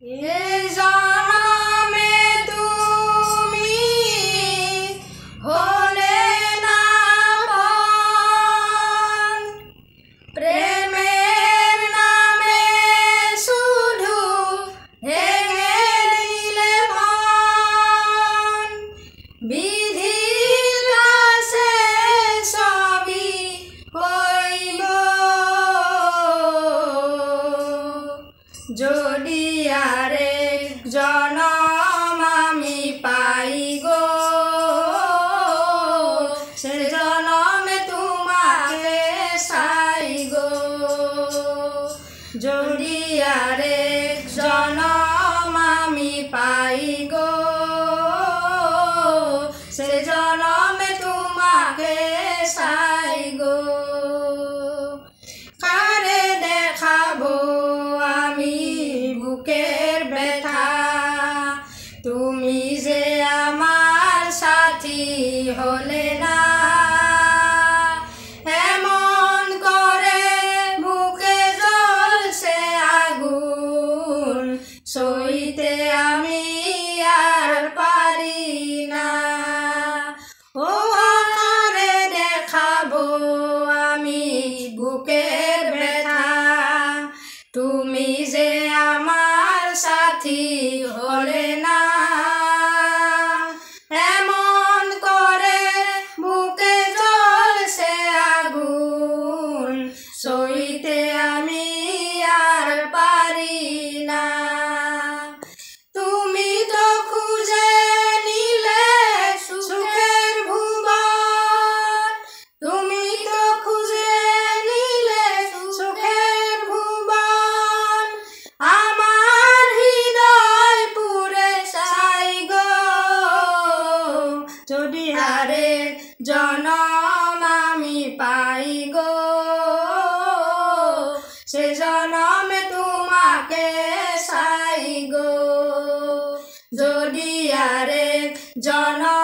এই জনমে তুমি হলে না আপন, প্রেমের নামে শুধু ভেঙে দিলে মন। বিধির কাছে সবই হইব, যদি আরেক জনম আমি পাই গো, সে জনমে তোমাকে চাই গো। যদি আরেক জনম আমি পাই গো, সে জনমে তোমাকে চাই গো। কারে দেখাবো আমি বুকের ব্যথা, তুমি যে আমার সাথী হলে না। এমন করে বুকে জ্বলছে আগুন, সইতে আমি আর পারি না। ও কারে দেখাবো আমি বুকের ব্যথা, তুমি যে আমার সাথী হলে না। এমন করে বুকে জ্বলছে আগুন, সইতে আমি আর পারি না। তুমি তো খুঁজে নিলে সুখের ভুবন, তুমি তো খুঁজে নিলে সুখের ভুবন। আমার হৃদয় পুরে চাই গো, যদি আরেক জনম আমি পাই গো, সে জনমে তোমাকে চাই গো। যদি আরেক জনম